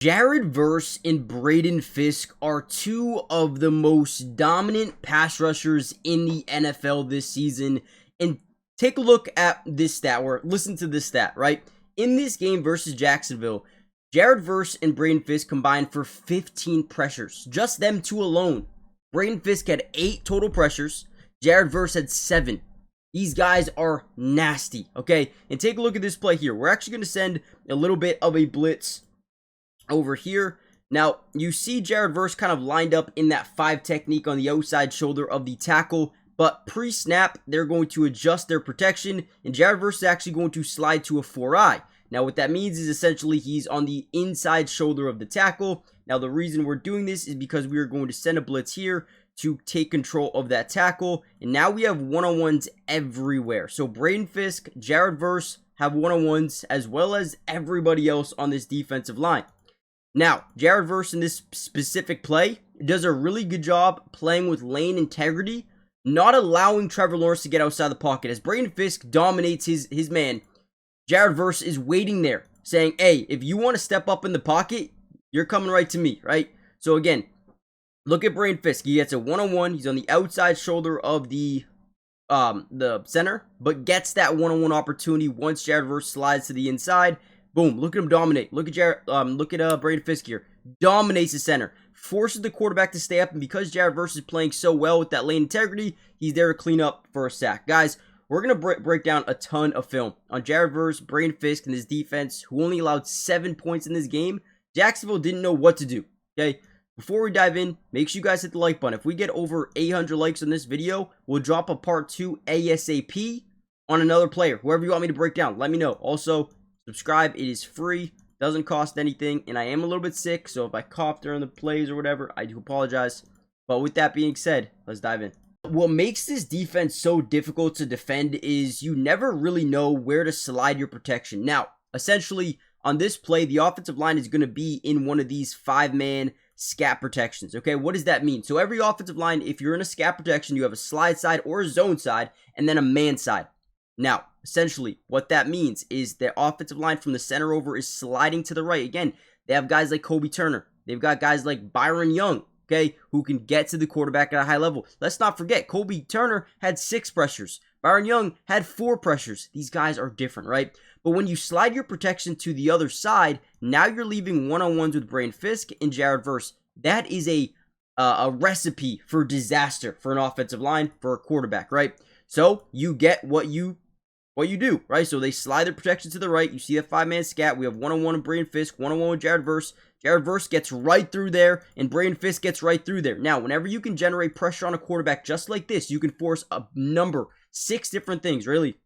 Jared Verse and Braden Fisk are two of the most dominant pass rushers in the NFL this season. And take a look at this stat, or listen to this stat, right? In this game versus Jacksonville, Jared Verse and Braden Fisk combined for 15 pressures. Just them two alone. Braden Fisk had 8 total pressures. Jared Verse had 7. These guys are nasty, okay? And take a look at this play here. We're actually going to send a little bit of a blitz over here. Now, you see Jared Verse kind of lined up in that 5 technique on the outside shoulder of the tackle, but pre-snap, they're going to adjust their protection, and Jared Verse is actually going to slide to a 4-eye. Now, what that means is essentially he's on the inside shoulder of the tackle. Now, the reason we're doing this is because we are going to send a blitz here to take control of that tackle, and now we have one-on-ones everywhere. So, Braden Fisk, Jared Verse have one-on-ones, as well as everybody else on this defensive line. Now, Jared Verse in this specific play does a really good job playing with lane integrity, not allowing Trevor Lawrence to get outside the pocket. As Braden Fisk dominates his man, Jared Verse is waiting there, saying, hey, if you want to step up in the pocket, you're coming right to me, right? So again, look at Braden Fisk. He gets a one-on-one. He's on the outside shoulder of the center, but gets that one-on-one opportunity once Jared Verse slides to the inside. Boom, look at him dominate. Look at Braden Fisk here. Dominates the center. Forces the quarterback to stay up, and because Jared Verse is playing so well with that lane integrity, he's there to clean up for a sack. Guys, we're going to break down a ton of film on Jared Verse, Braden Fisk, and his defense, who only allowed 7 points in this game. Jacksonville didn't know what to do, okay? Before we dive in, make sure you guys hit the like button. If we get over 800 likes on this video, we'll drop a part 2 ASAP on another player. Whoever you want me to break down, let me know. Also, subscribe. It is free. Doesn't cost anything. And I am a little bit sick, so if I cough during the plays or whatever, I do apologize. But with that being said, let's dive in. What makes this defense so difficult to defend is you never really know where to slide your protection. Now, essentially, on this play, the offensive line is going to be in one of these 5-man scat protections. Okay, what does that mean? So every offensive line, if you're in a scat protection, you have a slide side or a zone side, and then a man side. Now, essentially, what that means is the offensive line from the center over is sliding to the right. Again, they have guys like Kobe Turner. They've got guys like Byron Young, okay, who can get to the quarterback at a high level. Let's not forget, Kobe Turner had 6 pressures. Byron Young had 4 pressures. These guys are different, right? But when you slide your protection to the other side, now you're leaving one-on-ones with Braden Fisk and Jared Verse. That is a recipe for disaster for an offensive line, for a quarterback, right? So you get what you do, right? So they slide their protection to the right. You see that 5-man scat. We have one-on-one with Braden Fisk, one-on-one with Jared Verse. Jared Verse gets right through there, and Braden Fisk gets right through there. Now, whenever you can generate pressure on a quarterback just like this, you can force a number, 6 different things, really.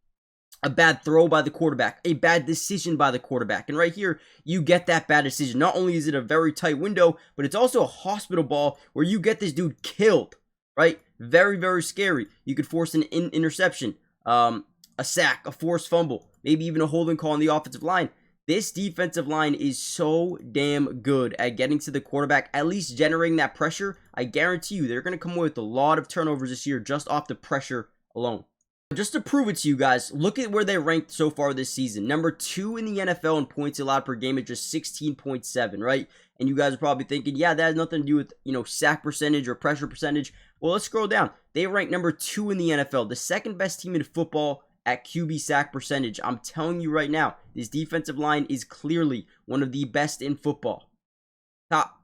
A bad throw by the quarterback, a bad decision by the quarterback. And right here, you get that bad decision. Not only is it a very tight window, but it's also a hospital ball where you get this dude killed, right? Very, very scary. You could force an interception, a sack, a forced fumble, maybe even a holding call on the offensive line. This defensive line is so damn good at getting to the quarterback, at least generating that pressure. I guarantee you they're going to come away with a lot of turnovers this year just off the pressure alone. Just to prove it to you guys, look at where they ranked so far this season. Number 2 in the NFL in points allowed per game at just 16.7, right? And you guys are probably thinking, yeah, that has nothing to do with, sack percentage or pressure percentage. Well, let's scroll down. They rank number 2 in the NFL, the second best team in football at QB sack percentage. I'm telling you right now, this defensive line is clearly one of the best in football.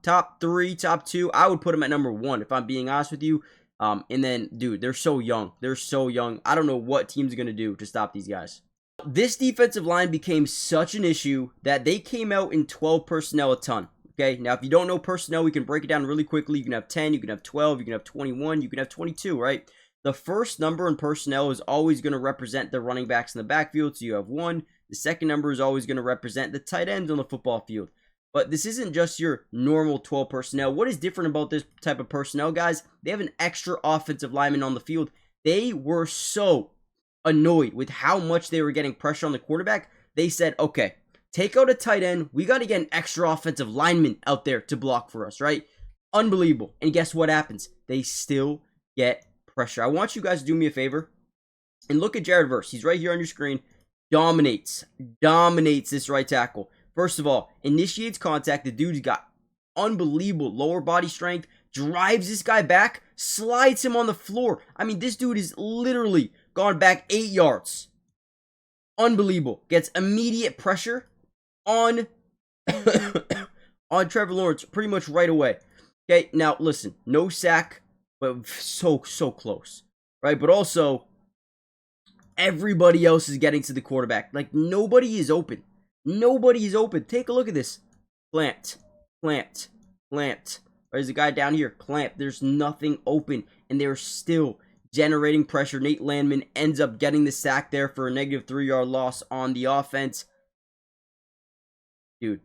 Top 3, top 2, I would put them at number 1 if I'm being honest with you. And then, dude, they're so young. They're so young. I don't know what teams are going to do to stop these guys. This defensive line became such an issue that they came out in 12 personnel a ton. Okay, now if you don't know personnel, we can break it down really quickly. You can have 10, you can have 12, you can have 21, you can have 22, right? The first number in personnel is always going to represent the running backs in the backfield, so you have 1. The second number is always going to represent the tight ends on the football field. But this isn't just your normal 12 personnel. What is different about this type of personnel, guys? They have an extra offensive lineman on the field. They were so annoyed with how much they were getting pressure on the quarterback. They said, okay, take out a tight end. We got to get an extra offensive lineman out there to block for us, right? Unbelievable. And guess what happens? They still get pressure. I want you guys to do me a favor and look at Jared Verse. He's right here on your screen. Dominates this right tackle. First of all, initiates contact. The dude's got unbelievable lower body strength. Drives this guy back. Slides him on the floor. I mean, this dude is literally gone back 8 yards. Unbelievable. Gets immediate pressure on on Trevor Lawrence pretty much right away. Okay, now listen, no sack, but so close, right? But also, everybody else is getting to the quarterback. Like, nobody is open. Nobody is open. Take a look at this. Clamped. There's a guy down here. Clamped. There's nothing open, and they're still generating pressure. Nate Landman ends up getting the sack there for a negative 3-yard loss on the offense. Dude,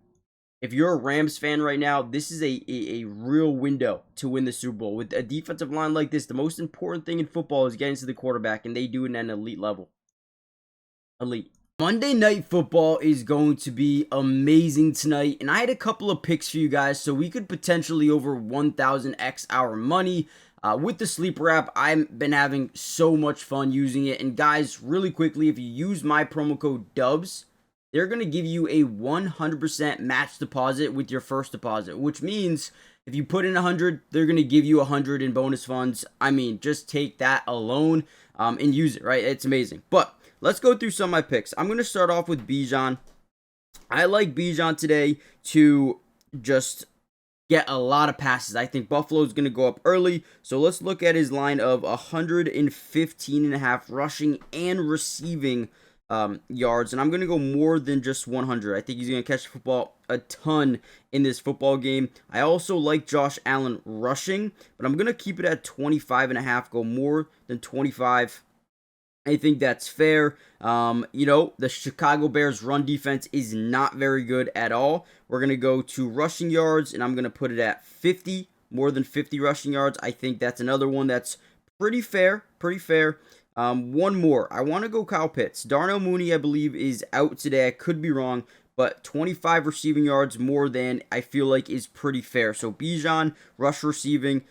if you're a Rams fan right now, this is a real window to win the Super Bowl. With a defensive line like this, the most important thing in football is getting to the quarterback, and they do it at an elite level. Elite. Monday Night Football is going to be amazing tonight, and I had a couple of picks for you guys, so we could potentially over 1,000x our money. With the sleeper app, I've been having so much fun using it, and guys, really quickly, if you use my promo code DUBS, they're going to give you a 100% match deposit with your first deposit, which means if you put in 100, they're going to give you 100 in bonus funds. I mean, just take that alone and use it, right? It's amazing. But let's go through some of my picks. I'm going to start off with Bijan. I like Bijan today to just get a lot of passes. I think Buffalo's going to go up early. So let's look at his line of 115.5 rushing and receiving yards, and I'm going to go more than just 100. I think he's going to catch the football a ton in this football game. I also like Josh Allen rushing, but I'm going to keep it at 25.5, go more than 25. I think that's fair. The Chicago Bears run defense is not very good at all. We're going to go to rushing yards, and I'm going to put it at 50, more than 50 rushing yards. I think that's another one that's pretty fair. One more. I want to go Kyle Pitts. Darnell Mooney, I believe, is out today. I could be wrong, but 25 receiving yards more than I feel like is pretty fair. So Bijan, rush receiving,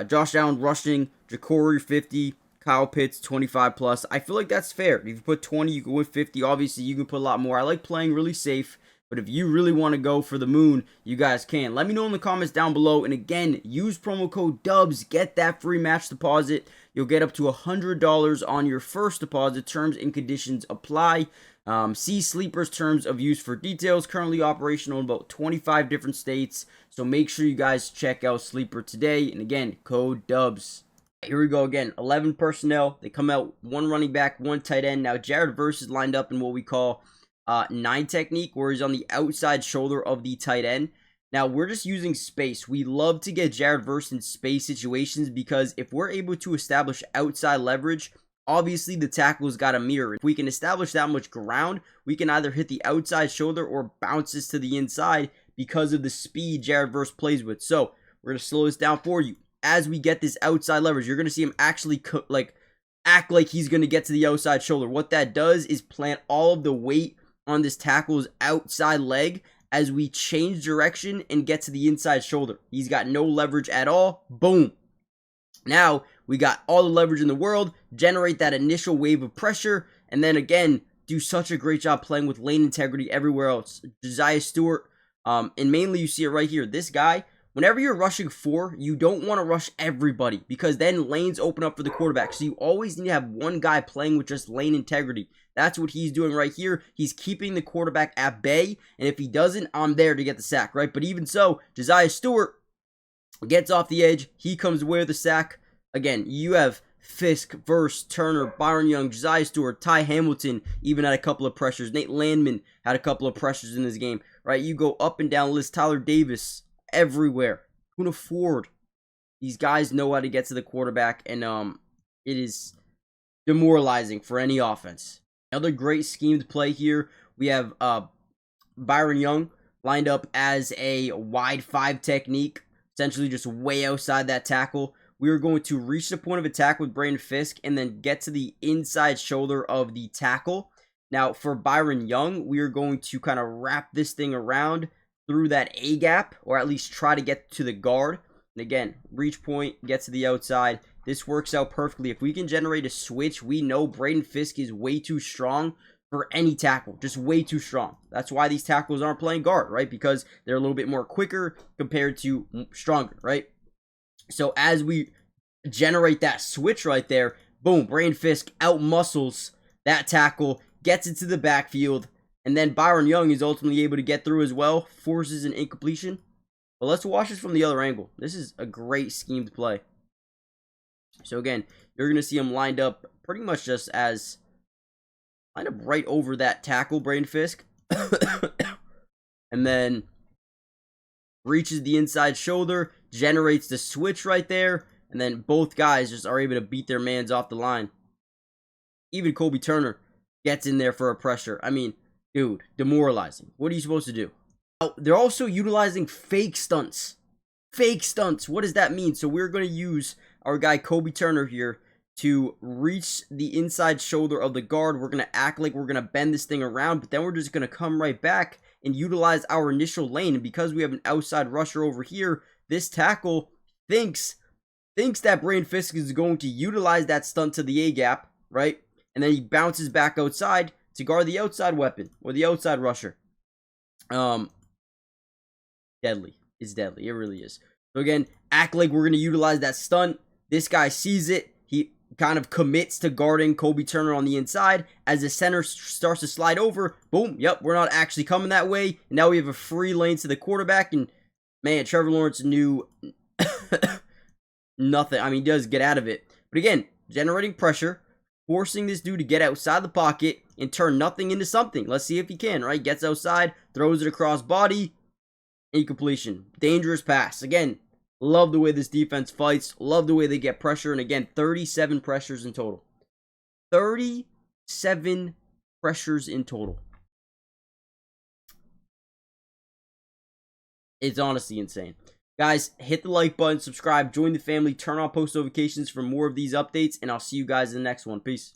Josh Allen rushing, Jacory 50, Kyle Pitts 25 plus. I feel like that's fair. If you put 20, you can win 50. Obviously, you can put a lot more. I like playing really safe, but if you really want to go for the moon, you guys can. Let me know in the comments down below. And again, use promo code DUBS. Get that free match deposit. You'll get up to $100 on your first deposit. Terms and conditions apply. See Sleeper's terms of use for details. Currently operational in about 25 different states. So make sure you guys check out Sleeper today. And again, code DUBS. Here we go again. 11 personnel. They come out 1 running back, 1 tight end. Now Jared Verse is lined up in what we call 9 technique, where he's on the outside shoulder of the tight end. Now, we're just using space. We love to get Jared Verse in space situations because if we're able to establish outside leverage, obviously the tackle's got a mirror. If we can establish that much ground, we can either hit the outside shoulder or bounces to the inside because of the speed Jared Verse plays with. So, we're going to slow this down for you. As we get this outside leverage, you're going to see him actually act like he's going to get to the outside shoulder. What that does is plant all of the weight on this tackle's outside leg as we change direction and get to the inside shoulder. He's got no leverage at all. Boom. Now, we got all the leverage in the world, generate that initial wave of pressure, and then again, do such a great job playing with lane integrity everywhere else. Josiah Stewart, and mainly you see it right here. This guy, whenever you're rushing 4, you don't want to rush everybody because then lanes open up for the quarterback. So you always need to have one guy playing with just lane integrity. That's what he's doing right here. He's keeping the quarterback at bay, and if he doesn't, I'm there to get the sack, right? But even so, Josiah Stewart gets off the edge. He comes away with the sack. Again, you have Fisk, Verse, Turner, Byron Young, Josiah Stewart, Ty Hamilton even had a couple of pressures. Nate Landman had a couple of pressures in this game, right? You go up and down the list. Tyler Davis, everywhere. Poona Ford. These guys know how to get to the quarterback, and it is demoralizing for any offense. Another great scheme to play here. We have Byron Young lined up as a wide 5 technique, essentially just way outside that tackle. We are going to reach the point of attack with Brandon Fisk and then get to the inside shoulder of the tackle. Now, for Byron Young, we are going to kind of wrap this thing around through that A gap, or at least try to get to the guard. And again, reach point, get to the outside. This works out perfectly. If we can generate a switch, we know Braden Fisk is way too strong for any tackle. Just way too strong. That's why these tackles aren't playing guard, right? Because they're a little bit more quicker compared to stronger, right? So as we generate that switch right there, boom, Braden Fisk out-muscles that tackle, gets into the backfield, and then Byron Young is ultimately able to get through as well, forces an incompletion. But let's watch this from the other angle. This is a great schemed play. So again, you're going to see him lined up pretty much just as lined up right over that tackle, Braden Fisk. And then reaches the inside shoulder, generates the switch right there, and then both guys just are able to beat their mans off the line. Even Kobe Turner gets in there for a pressure. I mean, dude, demoralizing. What are you supposed to do? They're also utilizing fake stunts. Fake stunts. What does that mean? So we're going to use our guy Kobe Turner here to reach the inside shoulder of the guard. We're going to act like we're going to bend this thing around, but then we're just going to come right back and utilize our initial lane. And because we have an outside rusher over here, this tackle thinks that Braden Fisk is going to utilize that stunt to the A-gap, right? And then he bounces back outside to guard the outside weapon or the outside rusher. Deadly. It's deadly. It really is. So again, act like we're going to utilize that stunt. This guy sees it. He kind of commits to guarding Kobe Turner on the inside. As the center starts to slide over, boom, yep, we're not actually coming that way. And now we have a free lane to the quarterback. And man, Trevor Lawrence knew nothing. I mean, he does get out of it. But again, generating pressure, forcing this dude to get outside the pocket and turn nothing into something. Let's see if he can, right? Gets outside, throws it across body, incompletion. Dangerous pass. Again, love the way this defense fights. Love the way they get pressure. And again, 37 pressures in total. 37 pressures in total. It's honestly insane. Guys, hit the like button, subscribe, join the family, turn on post notifications for more of these updates, and I'll see you guys in the next one. Peace.